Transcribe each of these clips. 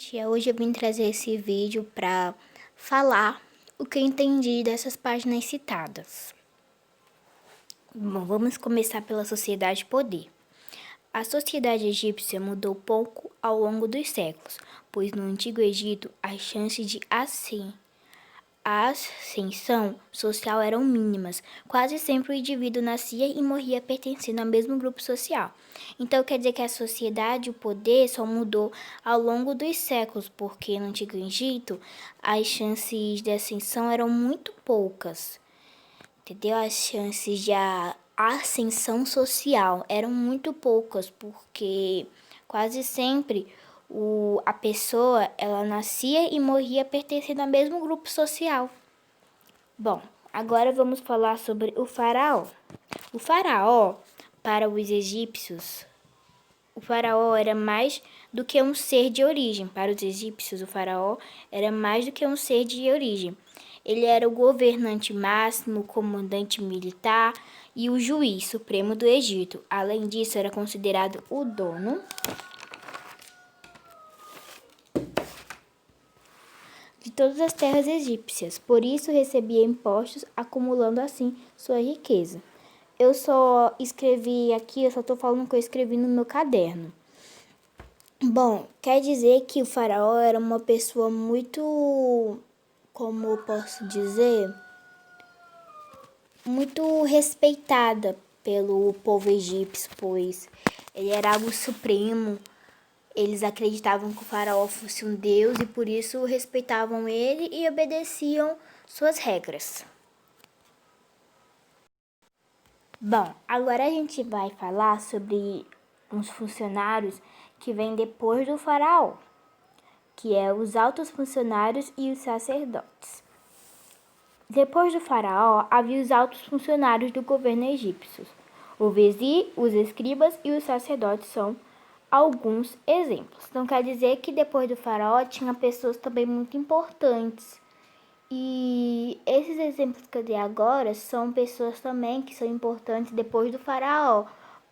Hoje eu vim trazer esse vídeo para falar o que eu entendi dessas páginas citadas. Bom, vamos começar pela sociedade poder. A sociedade egípcia mudou pouco ao longo dos séculos, pois no Antigo Egito as chances de ascensão social eram mínimas. Quase sempre o indivíduo nascia e morria pertencendo ao mesmo grupo social. Então quer dizer que a sociedade, o poder, só mudou ao longo dos séculos, porque no Antigo Egito as chances de ascensão eram muito poucas. Entendeu? As chances de ascensão social eram muito poucas, porque quase sempre a pessoa ela nascia e morria pertencendo ao mesmo grupo social. Bom, agora vamos falar sobre o faraó. O faraó, para os egípcios, o faraó era mais do que um ser de origem. Para os egípcios, o faraó era mais do que um ser de origem. Ele era o governante máximo, o comandante militar e o juiz supremo do Egito. Além disso, era considerado o dono de todas as terras egípcias. Por isso, recebia impostos, acumulando assim sua riqueza. Eu só escrevi aqui, eu só estou falando que eu escrevi no meu caderno. Bom, quer dizer que o faraó era uma pessoa muito, como eu posso dizer, muito respeitada pelo povo egípcio, pois ele era algo supremo. Eles acreditavam que o faraó fosse um deus e por isso respeitavam ele e obedeciam suas regras. Bom, agora a gente vai falar sobre uns funcionários que vêm depois do faraó, que é os altos funcionários e os sacerdotes. Depois do faraó, havia os altos funcionários do governo egípcio. O vizir, os escribas e os sacerdotes são alguns exemplos. Então quer dizer que depois do faraó tinha pessoas também muito importantes. E esses exemplos que eu dei agora são pessoas também que são importantes depois do faraó,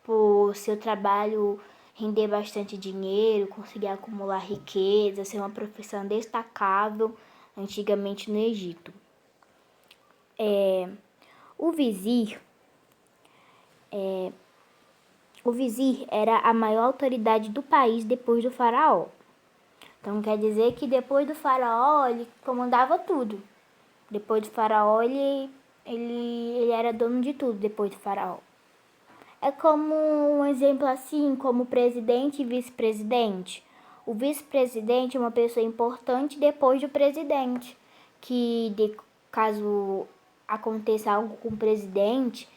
por seu trabalho render bastante dinheiro, conseguir acumular riqueza, ser uma profissão destacável antigamente no Egito. O vizir era a maior autoridade do país depois do faraó. Então quer dizer que depois do faraó ele comandava tudo. Depois do faraó ele era dono de tudo depois do faraó. É como um exemplo assim, como presidente e vice-presidente. O vice-presidente é uma pessoa importante depois do presidente, caso aconteça algo com o presidente,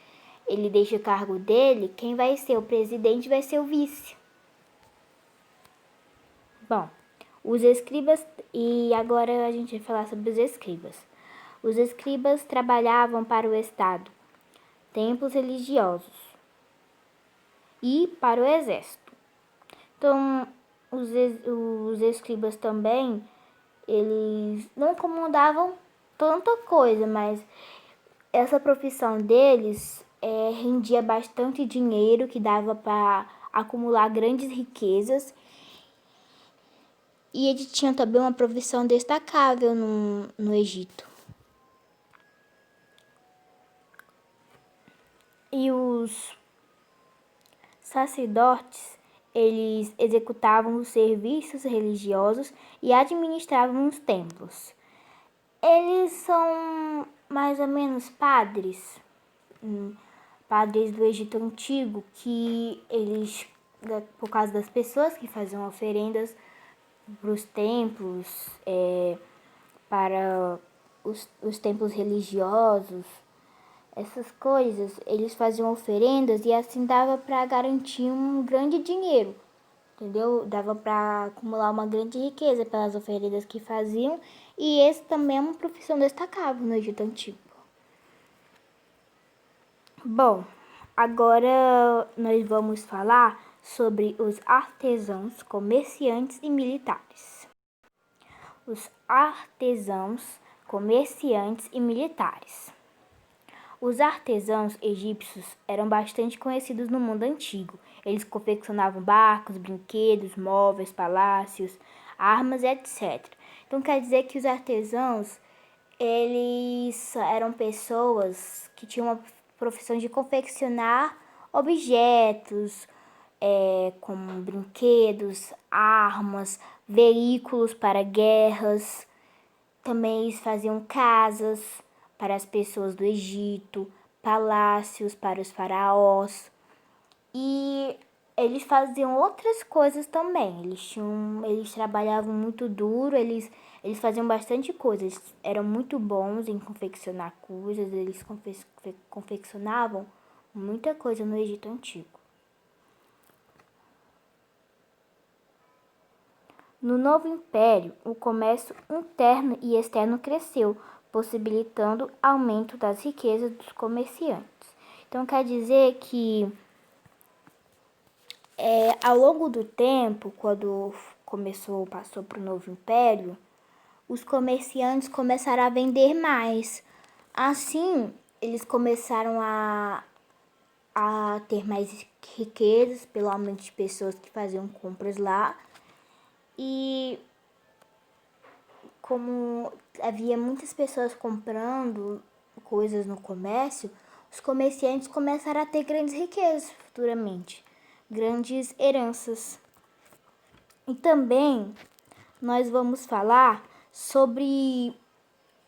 ele deixa o cargo dele, quem vai ser o presidente vai ser o vice. Bom, os escribas, e agora a gente vai falar sobre os escribas. Os escribas trabalhavam para o Estado, templos religiosos e para o exército. Então, os escribas também, eles não comandavam tanta coisa, mas essa profissão deles rendia bastante dinheiro, que dava para acumular grandes riquezas. E ele tinha também uma profissão destacável no Egito. E os sacerdotes, eles executavam os serviços religiosos e administravam os templos. Eles são mais ou menos padres do Egito Antigo, que eles, por causa das pessoas que faziam oferendas para os templos, para os templos religiosos, essas coisas, eles faziam oferendas e assim dava para garantir um grande dinheiro, entendeu? Dava para acumular uma grande riqueza pelas oferendas que faziam, e esse também é uma profissão destacável no Egito Antigo. Bom, agora nós vamos falar sobre os artesãos, comerciantes e militares. Os artesãos, comerciantes e militares. Os artesãos egípcios eram bastante conhecidos no mundo antigo. Eles confeccionavam barcos, brinquedos, móveis, palácios. armas, etc. Então quer dizer que os artesãos, eles eram pessoas que tinham uma profissão de confeccionar objetos, como brinquedos, armas, veículos para guerras. Também eles faziam casas para as pessoas do Egito, palácios para os faraós. E eles faziam outras coisas também. Eles trabalhavam muito duro, eles faziam bastante coisas. Eram muito bons em confeccionar coisas, eles confeccionavam muita coisa no Egito Antigo. No Novo Império, o comércio interno e externo cresceu, possibilitando aumento das riquezas dos comerciantes. Então, quer dizer que, ao longo do tempo, quando passou para o Novo Império, os comerciantes começaram a vender mais. Assim, eles começaram a ter mais riquezas pelo aumento de pessoas que faziam compras lá. E como havia muitas pessoas comprando coisas no comércio, os comerciantes começaram a ter grandes riquezas futuramente, grandes heranças. E também nós vamos falar sobre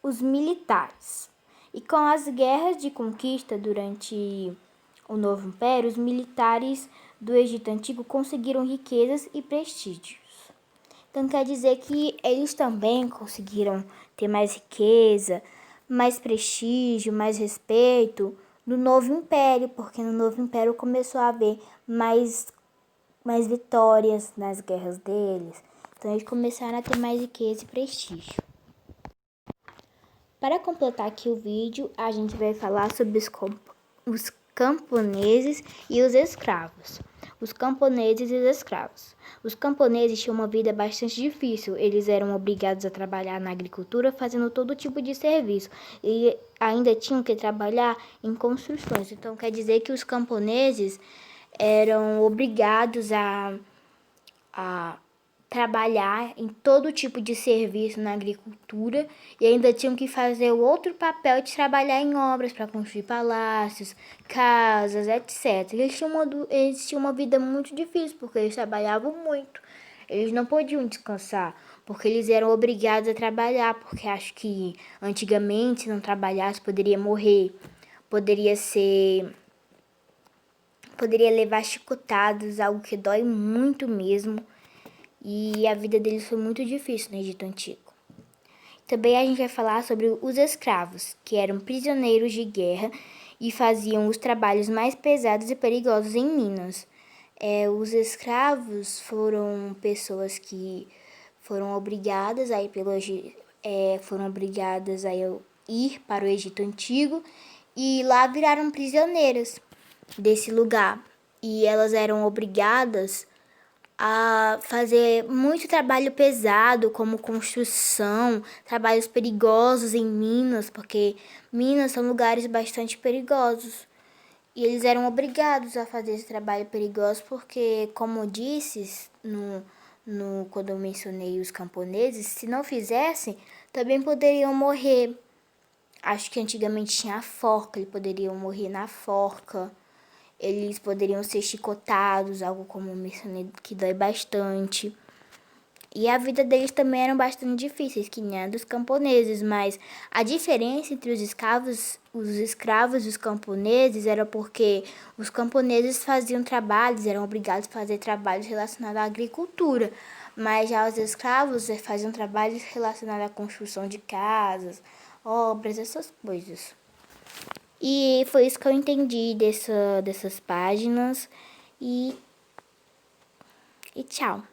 os militares. E com as guerras de conquista durante o Novo Império, os militares do Egito Antigo conseguiram riquezas e prestígios. Então quer dizer que eles também conseguiram ter mais riqueza, mais prestígio, mais respeito no Novo Império, porque no Novo Império começou a haver mais vitórias nas guerras deles. Então eles começaram a ter mais riqueza e prestígio. Para completar aqui o vídeo, a gente vai falar sobre os camponeses e os escravos. Os camponeses e os escravos. Os camponeses tinham uma vida bastante difícil. Eles eram obrigados a trabalhar na agricultura, fazendo todo tipo de serviço. E ainda tinham que trabalhar em construções. Então, quer dizer que os camponeses eram obrigados a trabalhar em todo tipo de serviço na agricultura e ainda tinham que fazer o outro papel de trabalhar em obras para construir palácios, casas, etc. Eles tinham uma vida muito difícil porque eles trabalhavam muito. Eles não podiam descansar porque eles eram obrigados a trabalhar, porque acho que antigamente se não trabalhasse poderia morrer, poderia levar chicotadas, algo que dói muito mesmo. E a vida deles foi muito difícil no Egito Antigo. Também a gente vai falar sobre os escravos, que eram prisioneiros de guerra e faziam os trabalhos mais pesados e perigosos em Minas. Os escravos foram pessoas que foram obrigadas a ir para o Egito Antigo e lá viraram prisioneiras desse lugar. E elas eram obrigadas a fazer muito trabalho pesado, como construção, trabalhos perigosos em Minas, porque Minas são lugares bastante perigosos. E eles eram obrigados a fazer esse trabalho perigoso porque, como eu disse quando eu mencionei os camponeses, se não fizessem, também poderiam morrer. Acho que antigamente tinha a forca, eles poderiam morrer na forca. Eles poderiam ser chicotados, algo como eu mencionei, que dói bastante. E a vida deles também era bastante difíceis, que nem a dos camponeses, mas a diferença entre os escravos e os camponeses era porque os camponeses faziam trabalhos, eram obrigados a fazer trabalhos relacionados à agricultura, mas já os escravos faziam trabalhos relacionados à construção de casas, obras, essas coisas. E foi isso que eu entendi dessas páginas. E tchau.